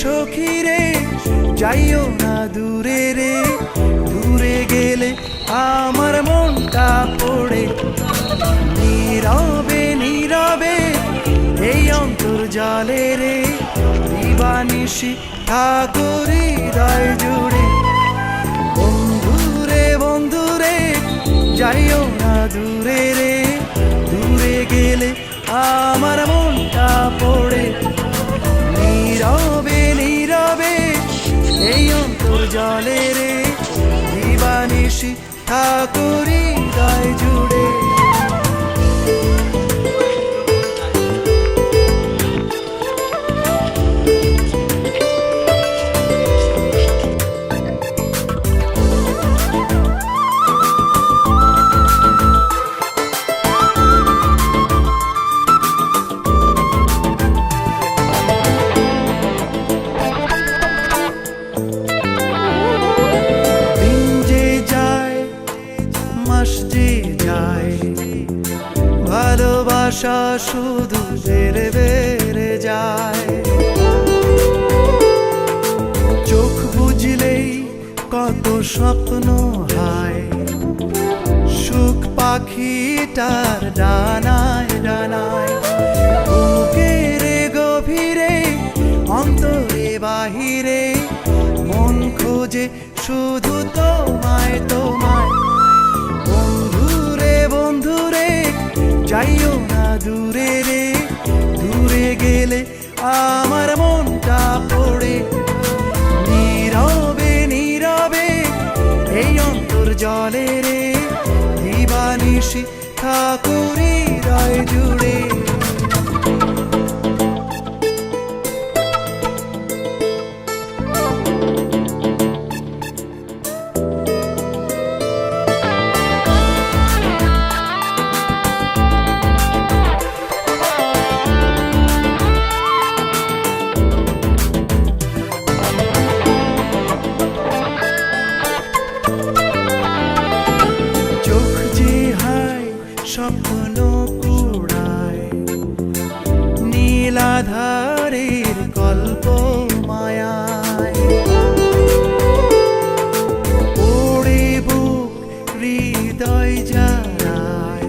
সখী রে যাইও না দূরে রে, দূরে গেলে আমার মনটা পড়ে। নীরবে নীরবে এই অন্তর্জালে রে, দিবানিশি থাকো হৃদয় জুড়ে। বন্ধুরে যাইও না দূরে রে, দূরে গেলে আমার মনটা পড়ে। নীরবে নীরবে এই অন্তর্জালে রে, দিবানিশি থাকো হৃদয় জুড়ে। ভালোবাসা শুধু বেড়ে বেড়ে যায়, চোখ বুঝলেই কত স্বপ্ন হয়। সুখ পাখিটার ডানায় ডানায়, বুকের গভীরে অন্তরে বাহিরে, মন খোঁজে শুধু তোমায় তোমায়। বন্ধুরে যাইও না দূরে রে, দূরে গেলে আমার মনটা পড়ে। নীরবে নীরবে এই অন্তর্জলে রে, দিবানিশি থাকো হৃদয় জুড়ে। স্বপ্ন কুড়ায় নীলাধারের কল্প মায়ায়, ওড়ে বুক হৃদয় জানায়,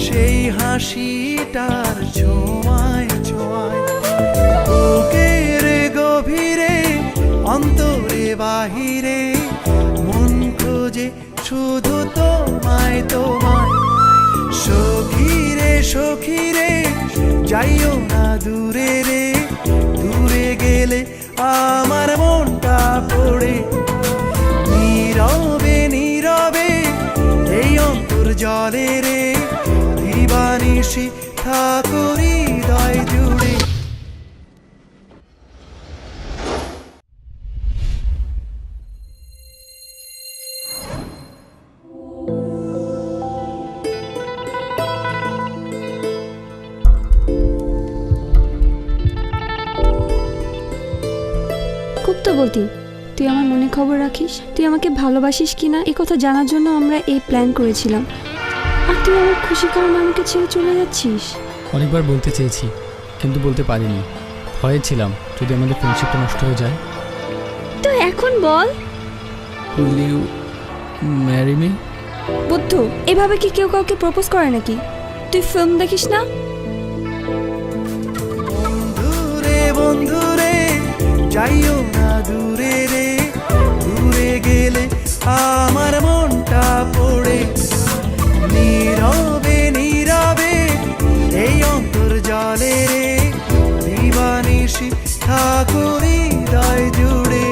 সেই হাসিটার ছোঁয়ায় ছোঁয়ায়। বুকের গভীরে অন্তরে বাহিরে, মন খোঁজে শুধু তোমায় তোমায়। সখী রে যাইও না দূরে রে, দূরে গেলে আমার মনটা পড়ে। নীরবে নীরবে এই অন্তর্জলে রে, দিবানিশি থাকো হৃদয় জুড়ে। খুব তো বলতি তুই আমার মনে খবর রাখিস, তুই আমাকে ভালোবাসিস কিনা এই কথা জানার জন্য আমরা এই প্ল্যান করেছিলাম, আর তুই আমার খুশির কারণে আমাকে ছেড়ে চলে যাচ্ছিস। অনেকবার বলতে চেয়েছি কিন্তু বলতে পারিনি, ভয়ে ছিলাম যদি আমাদের ফ্রেন্ডশিপটা নষ্ট হয়ে যায়। তো এখন বল, উইল ইউ ম্যারি মি? বুদ্ধু, এভাবে কি কেউ কাউকে প্রপোজ করে নাকি? তুই ফিল্ম দেখিস না? বন্ধুরে যাইও না দূরে রে, দূরে গেলে আমার মনটা পড়ে। নীরবে নীরবে এই অন্তর্জলে রে, দিবানিশি থাকো হৃদয় জুড়ে।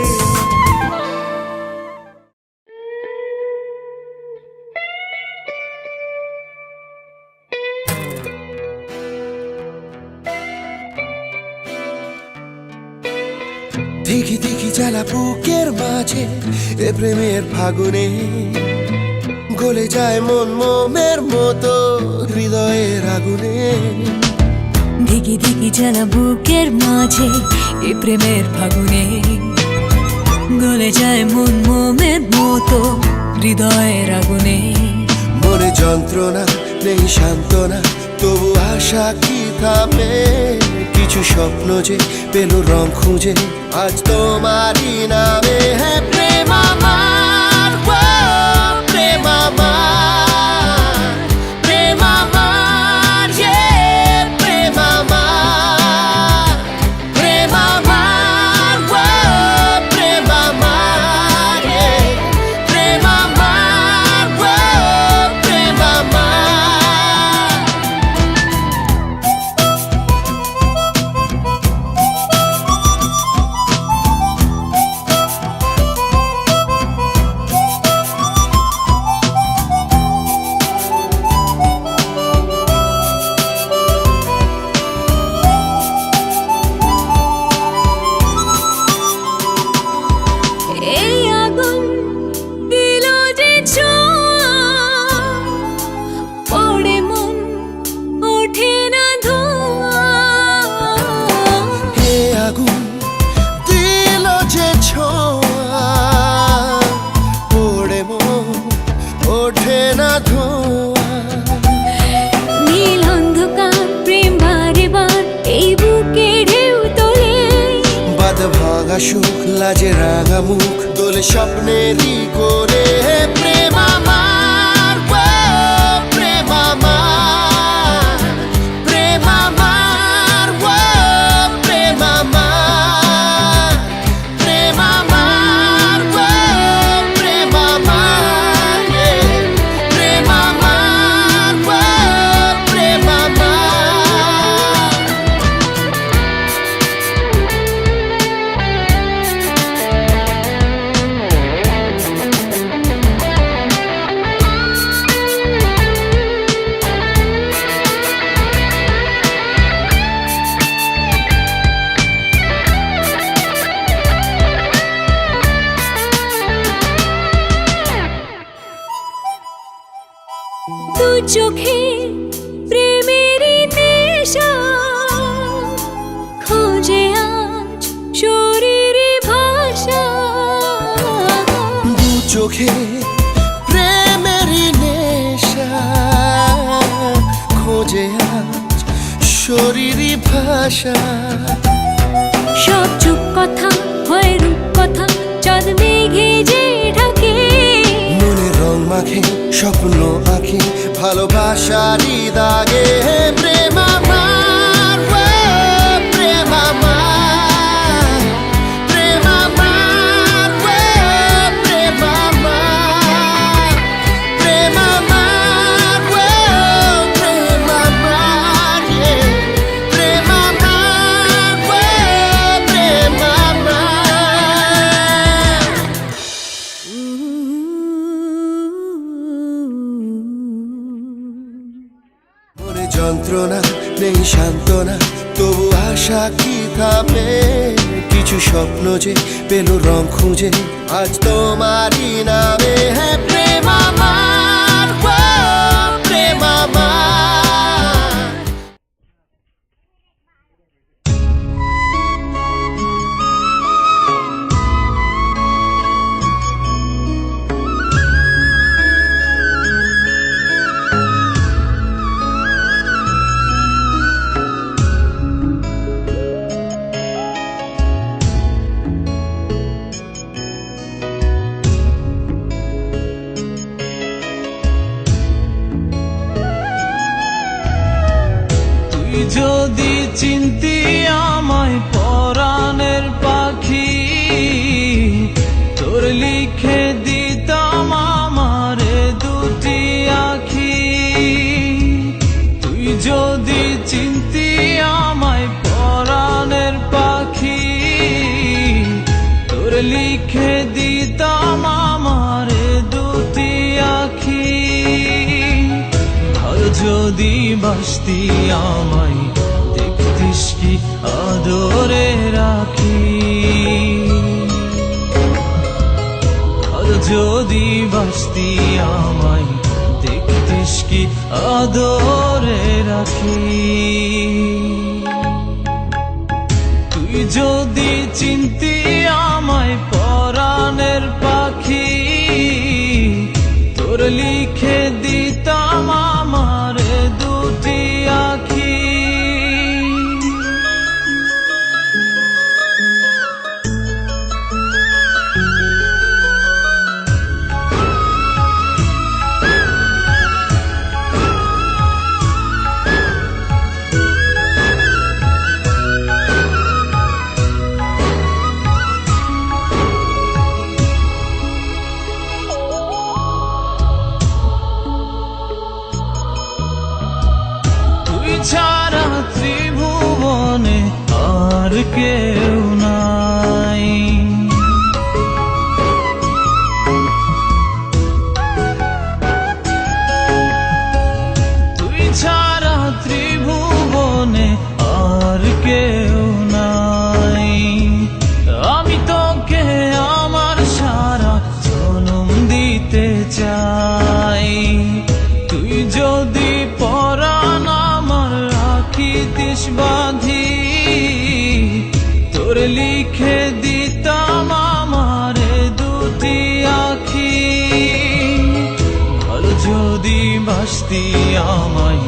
দেখি দেখি জ্বালা বুকের মাঝে, এ প্রেমের ফাগুনে গলে যায় মন মোমের মতো হৃদয়ের আগুনে। দেখি দেখি জ্বালা বুকের মাঝে, এ প্রেমের ফাগুনে গলে যায় মন মোমের মতো হৃদয়ের আগুনে। মনে যন্ত্রণা নেই সান্ত্বনা, তবু আশা কি থামে? কিছু স্বপ্ন যে পেল রং খুঁজে আজ তোমারই নামে। হ্যাঁ প্রেম আমার, ও প্রেম আমার, প্রেম আমার, প্রেম আমার, প্রেম আমার, ও প্রেম আমার, প্রেম আমার, ও প্রেম আমার। এই আগুন দিল যে ছোঁয়া, পড়ে মন ওঠে না ধোঁয়া। হে আগুন দিল যে ছোঁয়া, পড়ে মন ওঠে না ধোঁয়া। নীল অন্ধকার প্রেম বারে বার এই বুকে ঢেউ তোলে। বাদ ভাঙা সুখ লাজে রাঙা মুখ দোলে স্বপ্নেরই কোলে। হে প্রেম আমার, ও প্রেম আমার, প্রেম আমার, ও প্রেম আমার, প্রেম আমার, ও প্রেম আমার, প্রেম আমার, ও প্রেম আমার। দু চোখে প্রেমেরই নেশা, খোঁজে আজ শরীরে ভাষা। দু চোখে প্রেমেরই নেশা, খোঁজে আজ শরীরী ভাষা। সব চুপ কথা হয় রূপ কথা, চাঁদ মেঘে যে ঢাকে। মনে রং মাখে স্বপ্ন আঁকে ভালোবাসারই দাগে। প্রেম আমার, ও প্রেম আমার, প্রেম আমার, ও প্রেম আমার, প্রেম আমার, ও প্রেম আমার, প্রেম আমার, ও প্রেম আমার। মনে যন্ত্রণা নেই সান্ত্বনা, তবু আশা কি থামে। কিছু স্বপ্ন যে পেল রং খুঁজে আজ তোমারই নামে। হ্যাঁ প্রেম আমার, ও প্রেম আমার। যদি চিনতি আমায় পরাণের পাখি, তোর লিখে দিতাম আমারে দুটি আখি। তুই যদি চিনতি আমায় পরাণের পাখি, তোর লিখে দিতাম আমারে দুটি আখি। আর যদি বাসতি আমায় দেখতিস কি আদরে রাখি। আর যদি বাসতি আমায় দেখতিস কি আদরে রাখি। তুই যদি চিনতি আমায় পরাণের পাখি, তোর লিখে দিতাম আমার দুটি আখি। কেউ নাই। তুই ছাড়া ত্রিভুবনে আর কেউ নাই। আমি তোকে আমার সারা জনম দিতে চাই। তুই যদি পরাণ আমার রাখিতিস বাঁধি, তোর লিখে দিতাম আমারে দুটি আখি। ভালো যদি বাসতি আমায়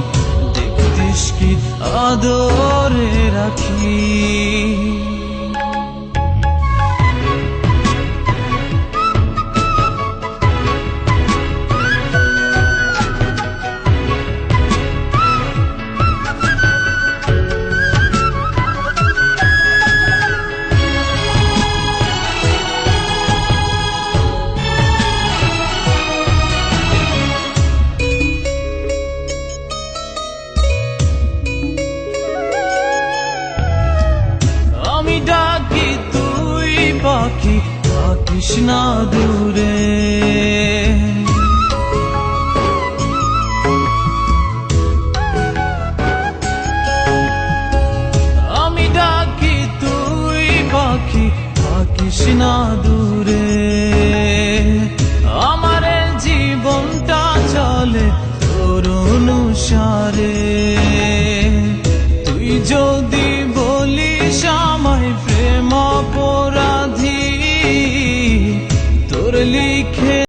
দেখতিস কি আদরে রাখি। আমি ডাকি তুই পাখি থাকিস না দূরে। আমি ডাকি তুই পাখি থাকিস না দূরে। আমার জীবনটা চলে তোর অনুসারে।